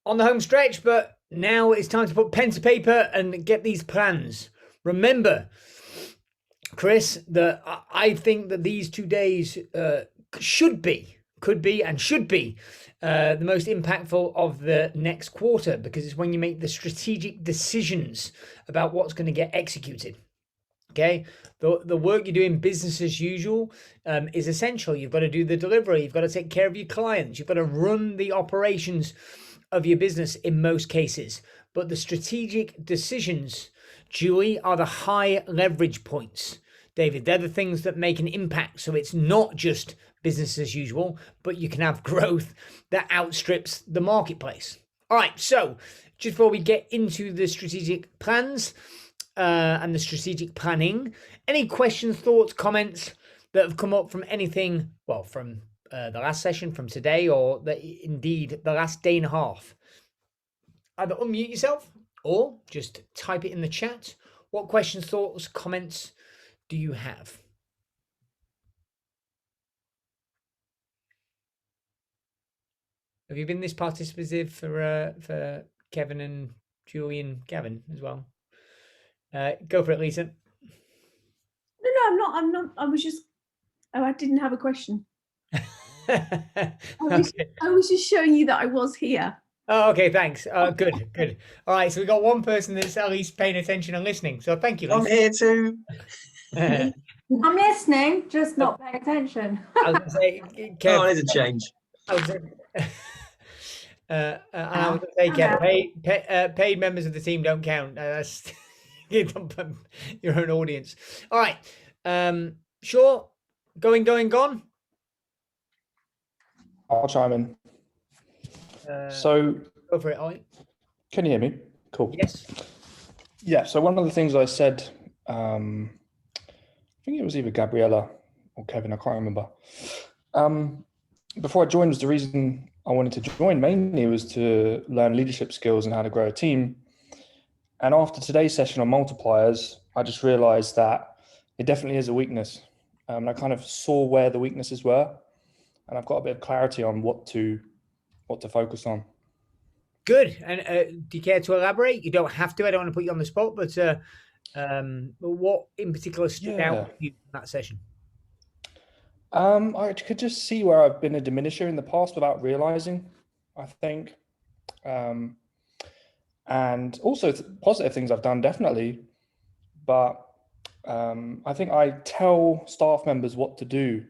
on the home stretch, but now it's time to put pen to paper and get these plans. Remember, Chris, that I think that these 2 days could be the most impactful of the next quarter, because it's when you make the strategic decisions about what's going to get executed. Okay, the work you do in business as usual is essential. You've got to do the delivery. You've got to take care of your clients. You've got to run the operations of your business in most cases. But the strategic decisions, Julie, are the high leverage points. David, they're the things that make an impact. So it's not just business as usual, but you can have growth that outstrips the marketplace. All right, so just before we get into the strategic plans and the strategic planning, any questions, thoughts, comments that have come up from anything, well, from the last session, from today, or indeed the last day and a half? Either unmute yourself or just type it in the chat. What questions, thoughts, comments do you have? Have you been this participative for Kevin and Julie and Gavin as well? Go for it, Lisa. No, I'm not. I was just. Oh, I didn't have a question. I was just showing you that I was here. Oh, okay, thanks. Good. All right, so we got one person that's at least paying attention and listening. So thank you, Lisa. I'm here too. I'm listening, just not paying attention. I was going to say, Kev, there's a change. I was going to say, Kev, paid members of the team don't count. That's your own audience. All right. Sure. Gone. I'll chime in. So go for it, Ollie. Can you hear me? Cool. Yes. Yeah. So one of the things I said, I think it was either Gabriella or Kevin, I can't remember. Before I joined, was the reason I wanted to join mainly was to learn leadership skills and how to grow a team. And after today's session on multipliers, I just realized that it definitely is a weakness. I kind of saw where the weaknesses were, and I've got a bit of clarity on what to focus on. Good. And do you care to elaborate? You don't have to. I don't want to put you on the spot, but what in particular stood out in that session? I could just see where I've been a diminisher in the past without realizing, I think. And also positive things I've done, definitely. But I think I tell staff members what to do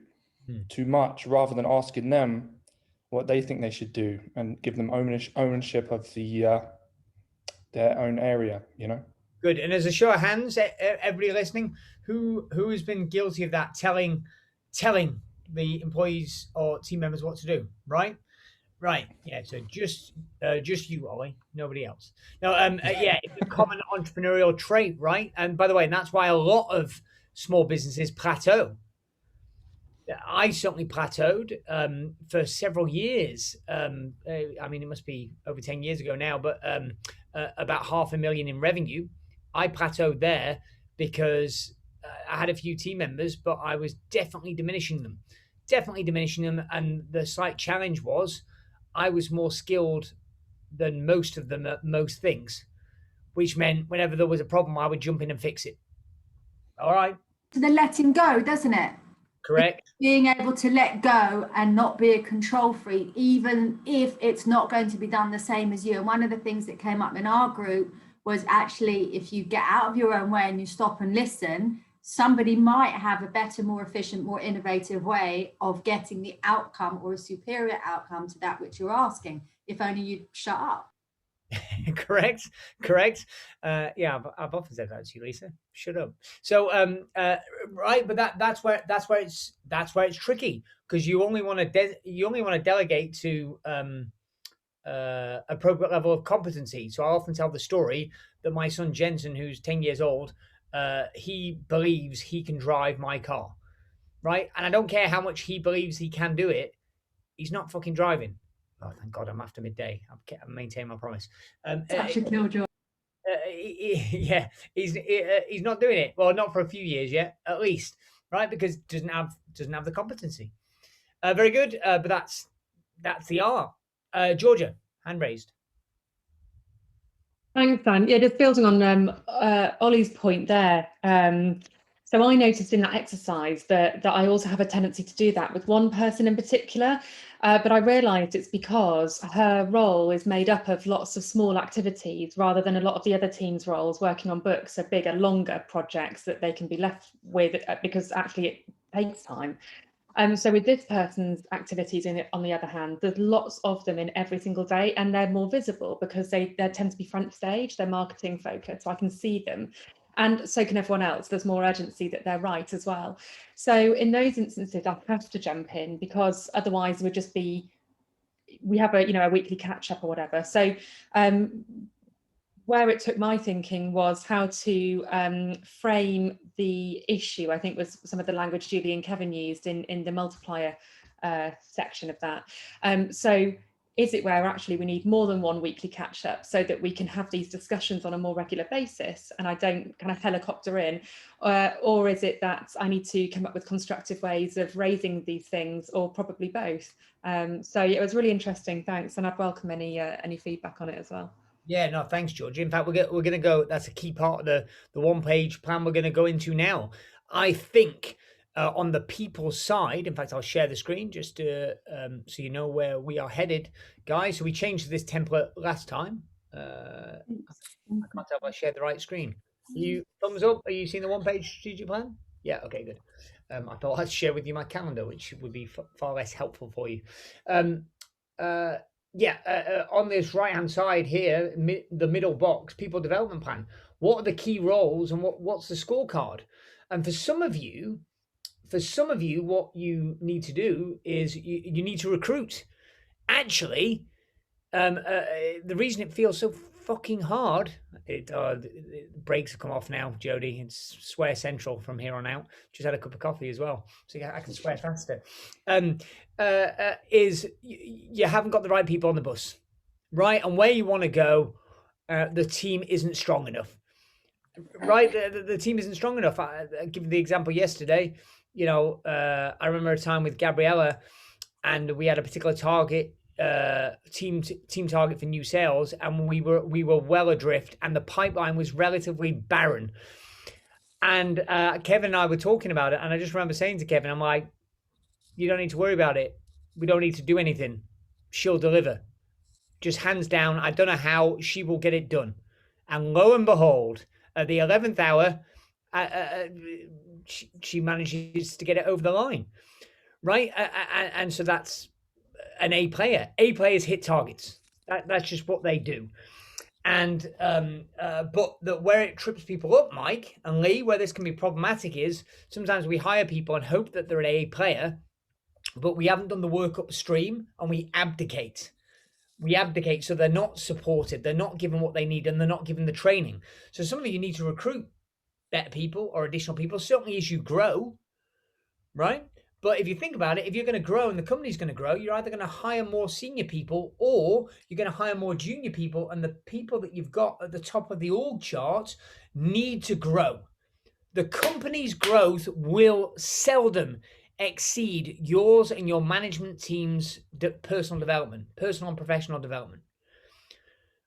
too much rather than asking them what they think they should do and give them ownership of their own area, you know? Good. And as a show of hands, everybody listening, who has been guilty of that, telling the employees or team members what to do, right? Right. Yeah. So just you, Ollie, nobody else. No. Yeah, it's a common entrepreneurial trait, right? And by the way, that's why a lot of small businesses plateau. I certainly plateaued for several years. I mean, it must be over 10 years ago now, but about $500,000 in revenue. I plateaued there because I had a few team members, but I was definitely diminishing them. And the slight challenge was I was more skilled than most of them at most things, which meant whenever there was a problem, I would jump in and fix it. All right. So the letting go, doesn't it? Correct. Being able to let go and not be a control freak, even if it's not going to be done the same as you. And one of the things that came up in our group was actually, if you get out of your own way and you stop and listen, somebody might have a better, more efficient, more innovative way of getting the outcome or a superior outcome to that which you're asking, if only you'd shut up. Correct. Yeah, I've often said that to you, Lisa. Shut up. So, right, but that's where it's tricky, because you only want to delegate to appropriate level of competency. So I often tell the story that my son Jensen, who's 10 years old, he believes he can drive my car, right? And I don't care how much he believes he can do it. He's not fucking driving. Oh, thank God, I'm after midday. I've maintained my promise. Such a killjoy. Yeah, he's not doing it. Well, not for a few years yet, at least, right? Because doesn't have the competency. Very good. But that's the art. Georgia, hand raised. Thanks, Dan. Yeah, just building on Ollie's point there. So I noticed in that exercise that I also have a tendency to do that with one person in particular, but I realised it's because her role is made up of lots of small activities rather than a lot of the other team's roles working on books are bigger, longer projects that they can be left with because actually it takes time. So with this person's activities on the other hand, there's lots of them in every single day, and they're more visible because they tend to be front stage, they're marketing focused, so I can see them. And so can everyone else. There's more urgency that they're right as well. So in those instances, I have to jump in because otherwise we'd just be, we have a weekly catch up or whatever. So where it took my thinking was how to frame the issue, I think was some of the language Julie and Kevin used in the multiplier section of that. So is it where actually we need more than one weekly catch up so that we can have these discussions on a more regular basis and I don't kind of helicopter in, or is it that I need to come up with constructive ways of raising these things, or probably both? So it was really interesting, thanks, and I'd welcome any feedback on it as well. Yeah, no, thanks, George. In fact, we're going to go. That's a key part of the one-page plan we're going to go into now. I think on the people side, in fact, I'll share the screen just so you know where we are headed, guys. So we changed this template last time. I can't tell if I shared the right screen. You thumbs up? Are you seeing the one-page strategic plan? Yeah. Okay. Good. I thought I'd share with you my calendar, which would be far less helpful for you. On this right-hand side here, the middle box, people development plan. What are the key roles and what's the scorecard? And for some of you, what you need to do is you need to recruit. Actually, the reason it feels so fucking hard, the brakes have come off now, Jody. It's swear central from here on out. Just had a cup of coffee as well, so yeah, I can swear faster. Is you haven't got the right people on the bus, right? And where you want to go, the team isn't strong enough, right? The team isn't strong enough. I give the example yesterday. I remember a time with Gabriella, and we had a particular target. Team target for new sales, and we were well adrift, and the pipeline was relatively barren. And Kevin and I were talking about it, and I just remember saying to Kevin, I'm like, you don't need to worry about it. We don't need to do anything. She'll deliver. Just hands down, I don't know how, she will get it done. And lo and behold, at the 11th hour, she manages to get it over the line, right? And so that's an A player. A players hit targets. That's just what they do. And but where it trips people up, Mike and Lee, where this can be problematic is sometimes we hire people and hope that they're an A player, but we haven't done the work upstream and we abdicate. So they're not supported, they're not given what they need, and they're not given the training. So some of you need to recruit better people or additional people, certainly as you grow, right? But if you think about it, if you're going to grow and the company's going to grow, you're either going to hire more senior people or you're going to hire more junior people, and the people that you've got at the top of the org chart need to grow. The company's growth will seldom exceed yours and your management team's personal and professional development.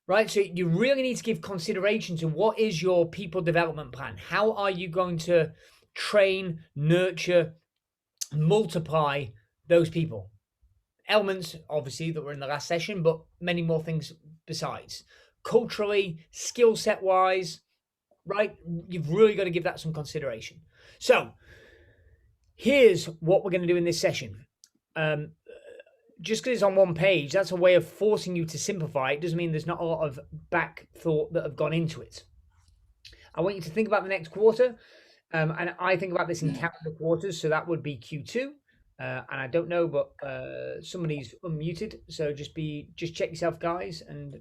Right? So you really need to give consideration to what is your people development plan. How are you going to train, nurture, multiply those people? Elements, obviously, that were in the last session, but many more things besides. Culturally, skill set wise, right? You've really got to give that some consideration. So here's what we're going to do in this session. Just because it's on one page, that's a way of forcing you to simplify. It doesn't mean there's not a lot of back thought that have gone into it. I want you to think about the next quarter. And I think about this in calendar quarters, so that would be Q2. And I don't know, but somebody's unmuted, so just check yourself, guys, and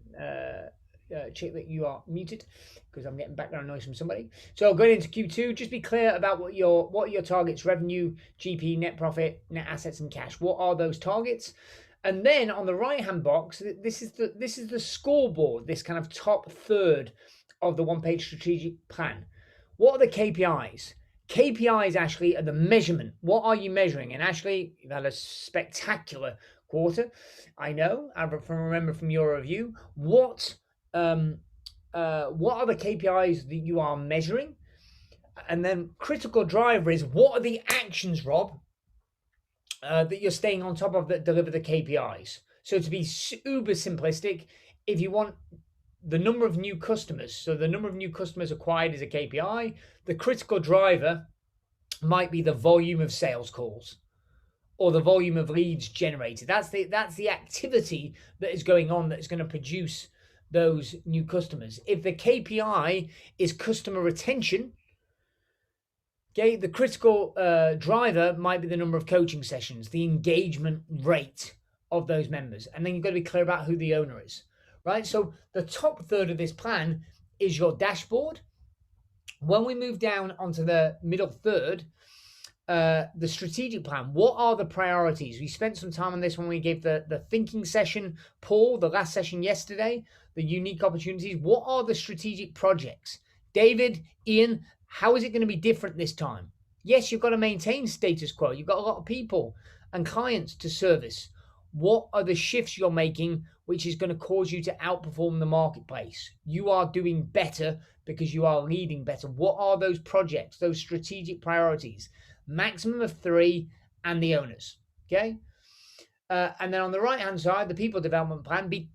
check that you are muted, because I'm getting background noise from somebody. So going into Q2, just be clear about what are your targets: revenue, GP, net profit, net assets, and cash. What are those targets? And then on the right-hand box, this is the scoreboard, this kind of top third of the one-page strategic plan. What are the KPIs? KPIs, Ashley, are the measurement. What are you measuring? And Ashley, you've had a spectacular quarter. I know. I remember from your review. What what are the KPIs that you are measuring? And then critical driver is, what are the actions, Rob, that you're staying on top of that deliver the KPIs? So to be uber simplistic, if you want the number of new customers, so the number of new customers acquired is a KPI. The critical driver might be the volume of sales calls or the volume of leads generated. That's the activity that is going on that is going to produce those new customers. If the KPI is customer retention, okay, the critical driver might be the number of coaching sessions, the engagement rate of those members. And then you've got to be clear about who the owner is, right? So the top third of this plan is your dashboard. When we move down onto the middle third, the strategic plan, what are the priorities? We spent some time on this when we gave the thinking session, Paul, the last session yesterday, the unique opportunities. What are the strategic projects? David, Ian, how is it going to be different this time? Yes, you've got to maintain status quo. You've got a lot of people and clients to service. What are the shifts you're making which is going to cause you to outperform the marketplace? You are doing better because you are leading better. What are those projects, those strategic priorities? Maximum of 3 and the owners, okay? And then on the right-hand side, the people development plan, be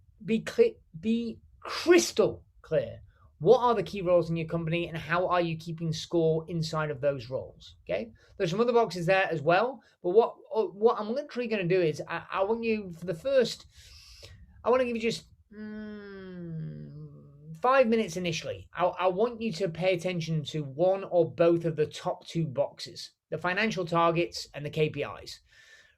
crystal clear. What are the key roles in your company and how are you keeping score inside of those roles, okay? There's some other boxes there as well, but what I'm literally going to do is I want you, for the first, I want to give you just 5 minutes initially. I want you to pay attention to one or both of the top 2 boxes, the financial targets and the KPIs,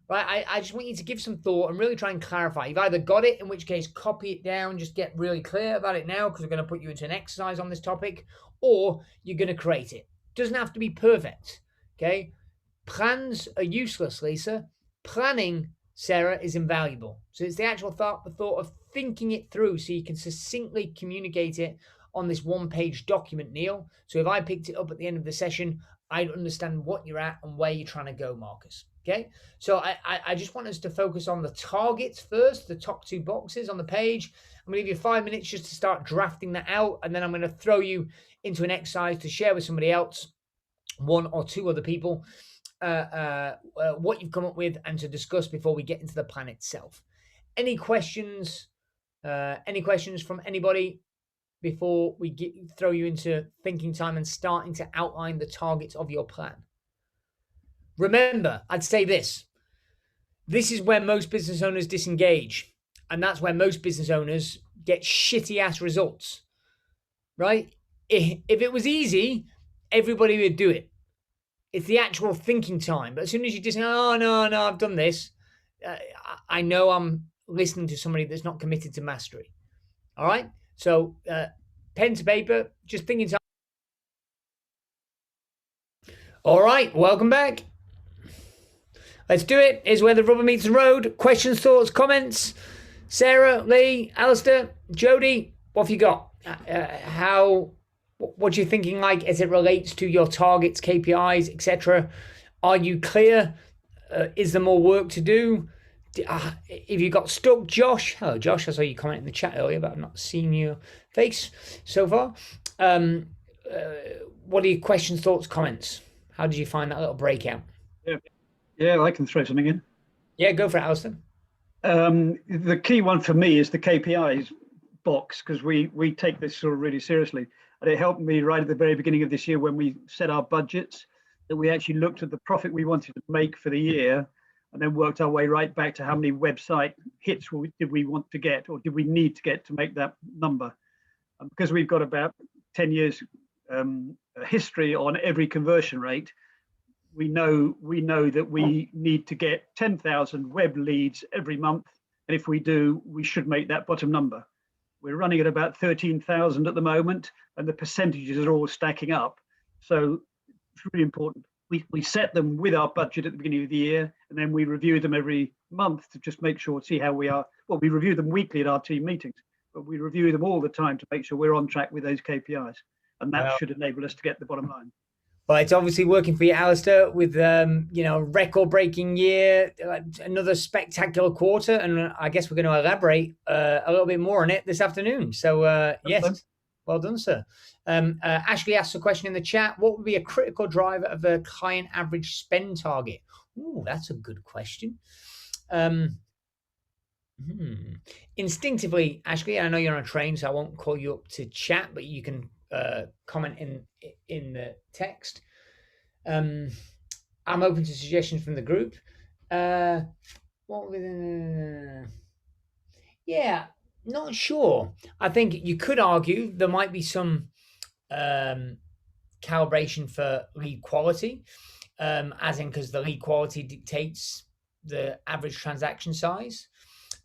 right? I just want you to give some thought and really try and clarify. You've either got it, in which case copy it down, just get really clear about it now because we're going to put you into an exercise on this topic, or you're going to create it. Doesn't have to be perfect, okay? Plans are useless, Lisa. Planning, Sarah, is invaluable. So it's the actual thought of thinking it through so you can succinctly communicate it on this one-page document, Neil. So if I picked it up at the end of the session, I'd understand what you're at and where you're trying to go, Marcus. Okay, so I just want us to focus on the targets first, the top 2 boxes on the page. I'm going to give you 5 minutes just to start drafting that out, and then I'm going to throw you into an exercise to share with somebody else, 1 or 2 other people, what you've come up with and to discuss before we get into the plan itself. Any questions? Any questions from anybody before we throw you into thinking time and starting to outline the targets of your plan? Remember, I'd say this is where most business owners disengage, and that's where most business owners get shitty ass results, right? If it was easy, everybody would do it. It's the actual thinking time. But as soon as you just say, oh, no, I've done this, I know I'm listening to somebody that's not committed to mastery. All right? So pen to paper, just thinking time. All right, welcome back. Let's do it. Here's where the rubber meets the road. Questions, thoughts, comments. Sarah, Lee, Alistair, Jody, what have you got? What are you thinking like as it relates to your targets, KPIs, etc.? Are you clear? Is there more work to do? If you got stuck, Josh. Hello, Josh. I saw you comment in the chat earlier, but I've not seen your face so far. What are your questions, thoughts, comments? How did you find that little breakout? Yeah, I can throw something in. Yeah, go for it, Alistair. The key one for me is the KPIs box, because we take this sort of really seriously. And it helped me right at the very beginning of this year when we set our budgets, that we actually looked at the profit we wanted to make for the year and then worked our way right back to how many website hits did we want to get or did we need to get to make that number. And because we've got about 10 years history on every conversion rate, we know that we need to get 10,000 web leads every month. And if we do, we should make that bottom number. We're running at about 13,000 at the moment, and the percentages are all stacking up. So it's really important. We set them with our budget at the beginning of the year, and then we review them every month to just make sure, see how we are. Well, we review them weekly at our team meetings, but we review them all the time to make sure we're on track with those KPIs. And that should enable us to get the bottom line. Well, it's obviously working for you, Alistair, with record-breaking year, another spectacular quarter, and I guess we're going to elaborate a little bit more on it this afternoon. So, yes. Well done, sir. Ashley asked a question in the chat. What would be a critical driver of a client average spend target? Ooh, that's a good question. Instinctively, Ashley, I know you're on a train, so I won't call you up to chat, but you can comment in the text. I'm open to suggestions from the group. Yeah, not sure. I think you could argue there might be some calibration for lead quality, as in because the lead quality dictates the average transaction size.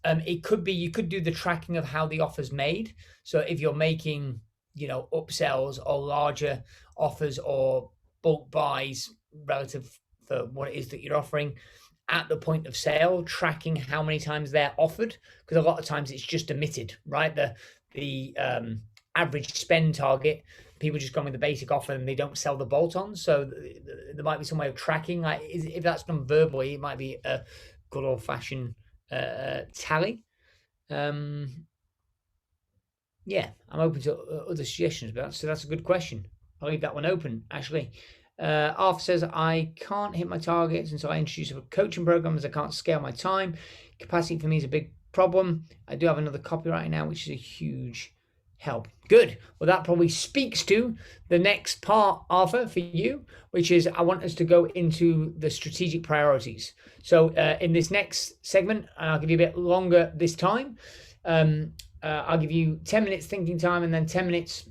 It could be you could do the tracking of how the offer's made. So if you're making, upsells or larger offers or bulk buys relative for what it is that you're offering at the point of sale, tracking how many times they're offered, because a lot of times it's just omitted, right? The average spend target, people just go with the basic offer and they don't sell the bolt-ons. So there might be some way of tracking. Like if that's done verbally, it might be a good old-fashioned tally. Yeah, I'm open to other suggestions, but that's a good question. I'll leave that one open, Ashley. Arthur says, I can't hit my targets until I introduce a coaching program as I can't scale my time. Capacity for me is a big problem. I do have another copywriter now, which is a huge help. Good. Well, that probably speaks to the next part, Arthur, for you, which is I want us to go into the strategic priorities. So in this next segment, and I'll give you a bit longer this time, I'll give you 10 minutes thinking time and then 10 minutes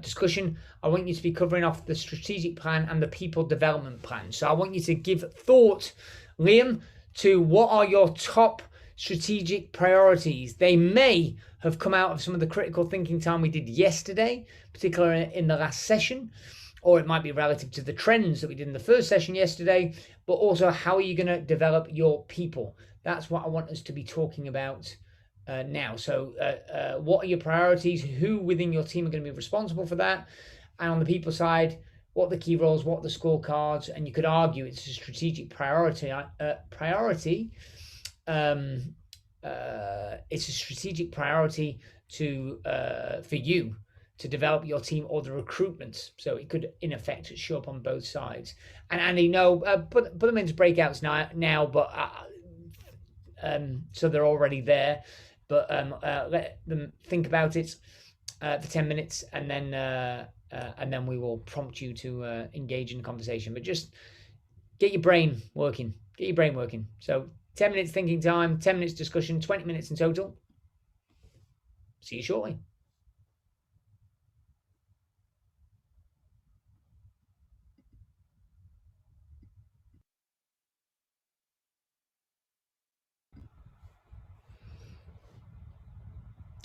discussion. I want you to be covering off the strategic plan and the people development plan. So I want you to give thought, Liam, to what are your top strategic priorities. They may have come out of some of the critical thinking time we did yesterday, particularly in the last session, or it might be relative to the trends that we did in the first session yesterday, but also how are you going to develop your people? That's what I want us to be talking about now. So what are your priorities? Who within your team are going to be responsible for that? And on the people side, what are the key roles, what are the scorecards? And you could argue it's a strategic priority. It's a strategic priority to for you to develop your team or the recruitment. So it could, in effect, show up on both sides. And Andy, put them into breakouts now, but so they're already there. But let them think about it for 10 minutes, and then we will prompt you to engage in conversation. But just get your brain working. Get your brain working. So 10 minutes thinking time, 10 minutes discussion, 20 minutes in total. See you shortly.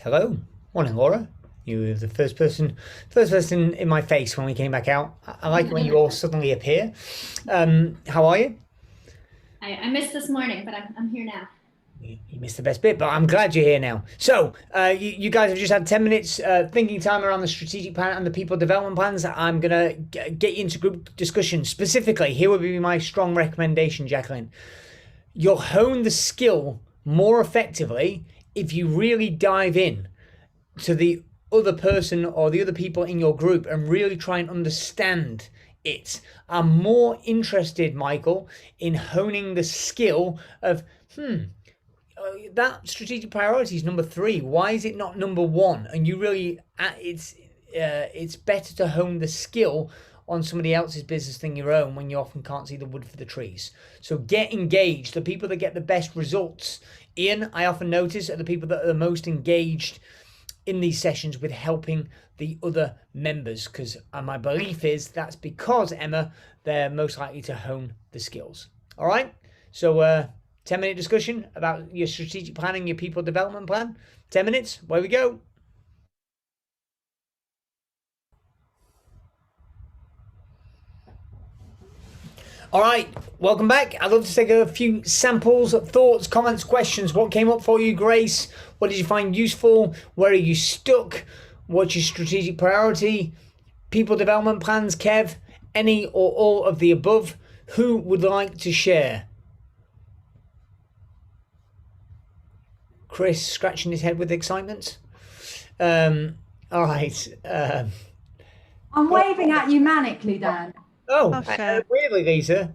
Hello. Morning, Laura. You were the first person in my face when we came back out. I like it when you all suddenly appear. How are you? I missed this morning, but I'm here now. You missed the best bit, but I'm glad you're here now. So you guys have just had 10 minutes thinking time around the strategic plan and the people development plans. I'm going to get you into group discussion. Specifically, here would be my strong recommendation, Jacqueline. You'll hone the skill more effectively if you really dive in to the other person or the other people in your group and really try and understand it. I'm more interested, Michael, in honing the skill of, that strategic priority is number 3. Why is it not number 1? And you really, it's better to hone the skill on somebody else's business than your own when you often can't see the wood for the trees. So get engaged. The people that get the best results, Ian, I often notice, are the people that are the most engaged in these sessions with helping the other members, because my belief is that's because, Emma, they're most likely to hone the skills. All right, so 10-minute discussion about your strategic planning, your people development plan. 10 minutes, away we go. All right, welcome back. I'd love to take a few samples, thoughts, comments, questions. What came up for you, Grace? What did you find useful? Where are you stuck? What's your strategic priority? People development plans, Kev? Any or all of the above? Who would like to share? Chris scratching his head with excitement. All right. I'm waving at you manically, Dan. I'll share. Weirdly, Lisa,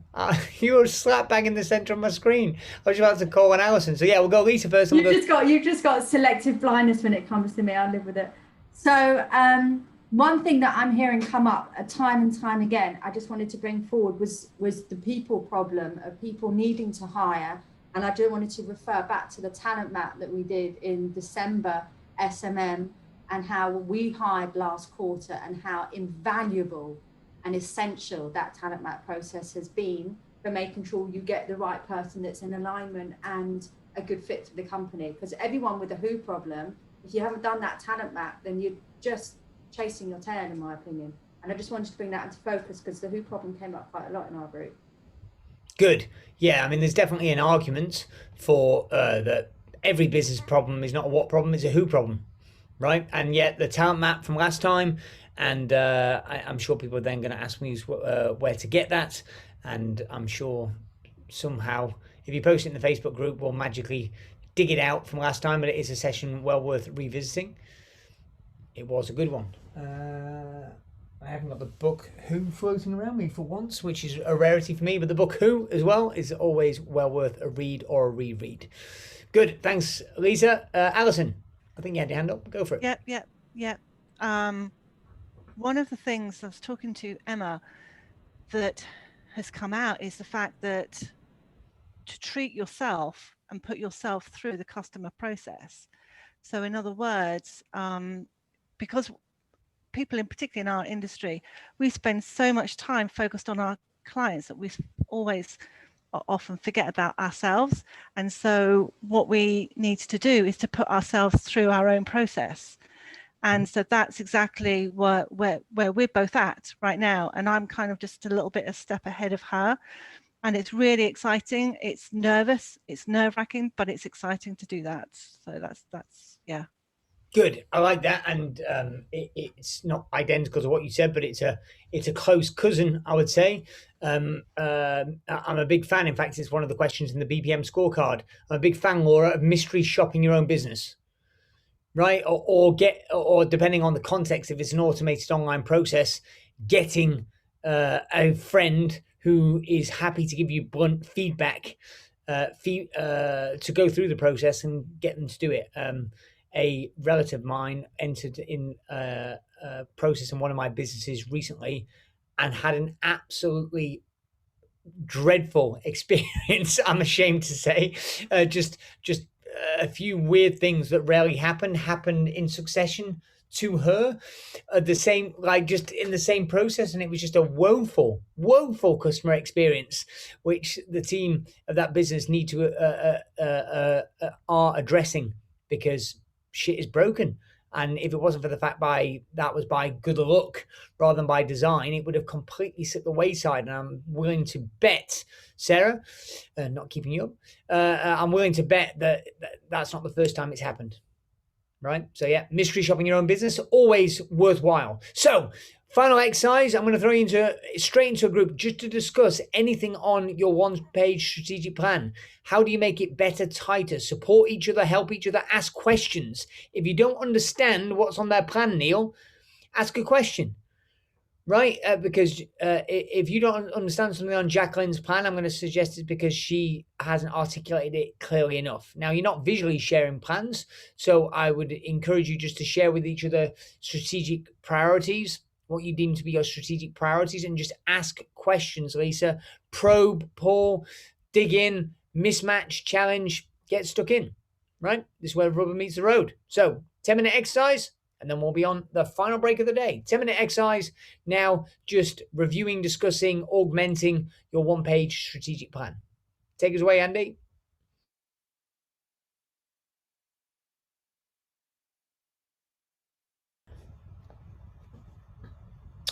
you were slap bang in the centre of my screen. I was about to call on Alison. So yeah, we'll go Lisa first. And You've just got selective blindness when it comes to me. I live with it. So one thing that I'm hearing come up time and time again, I just wanted to bring forward was the people problem of people needing to hire. And I just wanted to refer back to the talent map that we did in December, SMM, and how we hired last quarter and how invaluable and essential that talent map process has been for making sure you get the right person that's in alignment and a good fit for the company. Because everyone with a who problem, if you haven't done that talent map, then you're just chasing your tail, in my opinion. And I just wanted to bring that into focus because the who problem came up quite a lot in our group. Good. Yeah, I mean, there's definitely an argument for that every business problem is not a what problem, it's a who problem, right? And yet the talent map from last time, and I'm sure people are then going to ask me where to get that, and I'm sure somehow if you post it in the Facebook group we'll magically dig it out from last time, but it is a session well worth revisiting. It was a good one. I haven't got the book Who floating around me for once, which is a rarity for me, but the book Who as well is always well worth a read or a reread. Good, thanks Lisa. Alison, I think you had your hand up, go for it. Yeah. One of the things I was talking to Emma that has come out is the fact that to treat yourself and put yourself through the customer process. So in other words, because people in particular in our industry, we spend so much time focused on our clients that we always often forget about ourselves. And so what we need to do is to put ourselves through our own process. And so that's exactly where we're both at right now. And I'm kind of just a little bit a step ahead of her. And it's really exciting. It's nervous, it's nerve-wracking, but it's exciting to do that. So that's yeah. Good. I like that, and it's not identical to what you said, but it's a close cousin, I would say. I'm a big fan. In fact, it's one of the questions in the BPM scorecard. I'm a big fan, Laura, of mystery shopping your own business, right? Or depending on the context, if it's an automated online process, getting a friend who is happy to give you blunt feedback to go through the process and get them to do it. A relative of mine entered in a process in one of my businesses recently and had an absolutely dreadful experience, I'm ashamed to say. Just a few weird things that rarely happened in succession to her, just in the same process, and it was just a woeful customer experience, which the team of that business need to are addressing, because shit is broken. And if it wasn't for the fact that was by good luck rather than by design, it would have completely slipped the wayside. And I'm willing to bet, Sarah, not keeping you up, I'm willing to bet that that's not the first time it's happened. Right? So yeah, mystery shopping your own business, always worthwhile. So final exercise, I'm going to throw you straight into a group just to discuss anything on your one-page strategic plan. How do you make it better, tighter, support each other, help each other, ask questions? If you don't understand what's on their plan, Neil, ask a question, right? Because if you don't understand something on Jacqueline's plan, I'm going to suggest it's because she hasn't articulated it clearly enough. Now, you're not visually sharing plans, so I would encourage you just to share with each other strategic priorities, what you deem to be your strategic priorities, and just ask questions, Lisa. Probe, pull, dig in, mismatch, challenge, get stuck in, right? This is where rubber meets the road. So 10-minute exercise, and then we'll be on the final break of the day. 10-minute exercise, now just reviewing, discussing, augmenting your one-page strategic plan. Take us away, Andy.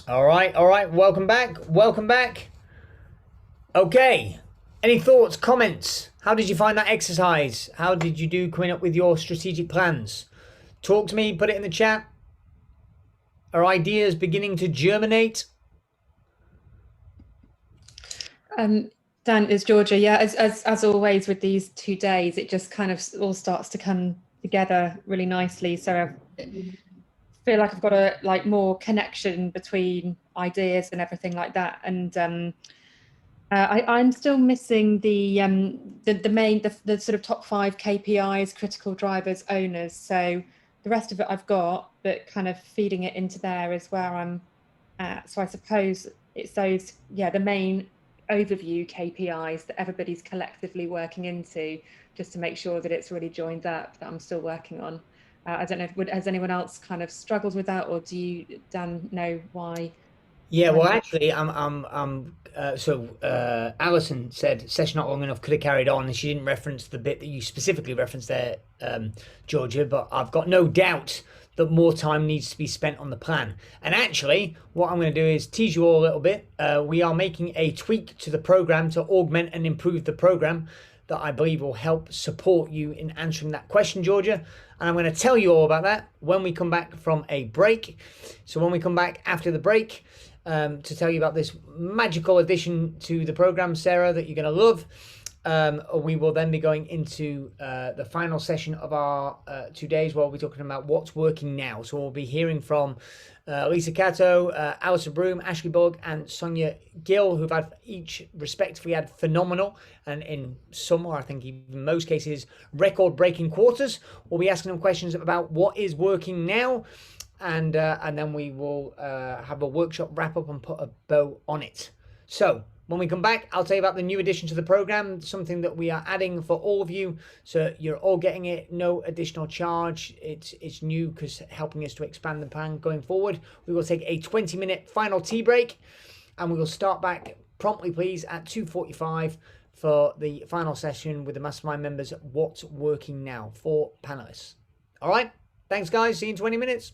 All right. Welcome back. Okay. Any thoughts, comments? How did you find that exercise? How did you do coming up with your strategic plans? Talk to me, put it in the chat. Are ideas beginning to germinate? Dan, it's Georgia. Yeah, as always with these 2 days, it just kind of all starts to come together really nicely. So feel like I've got a like more connection between ideas and everything like that. And I'm still missing the main the sort of top 5 KPIs, critical drivers, owners. So the rest of it I've got, but kind of feeding it into there is where I'm at. So I suppose it's those, yeah, the main overview KPIs that everybody's collectively working into, just to make sure that it's really joined up, that I'm still working on. I don't know if has anyone else kind of struggled with that, or do you, Dan, know why? Yeah, well, actually, Alison said session not long enough, could have carried on, and she didn't reference the bit that you specifically referenced there, Georgia. But I've got no doubt that more time needs to be spent on the plan. And actually, what I'm going to do is tease you all a little bit. We are making a tweak to the program to augment and improve the program that I believe will help support you in answering that question, Georgia. And I'm going to tell you all about that when we come back from a break. So when we come back after the break, to tell you about this magical addition to the program, Sarah, that you're going to love. We will then be going into the final session of our 2 days where we'll be talking about what's working now. So we'll be hearing from Lisa Cato, Alison Broom, Ashley Bullock, and Sonia Gill, who've had each respectively had phenomenal, and in some, or I think even most cases, record-breaking quarters. We'll be asking them questions about what is working now. And then we will have a workshop wrap up and put a bow on it. So when we come back, I'll tell you about the new addition to the program, something that we are adding for all of you. So you're all getting it, no additional charge. It's new because helping us to expand the plan going forward. We will take a 20-minute final tea break, and we will start back promptly, please, at 2:45 for the final session with the mastermind members. What's working now for panelists? All right. Thanks, guys. See you in 20 minutes.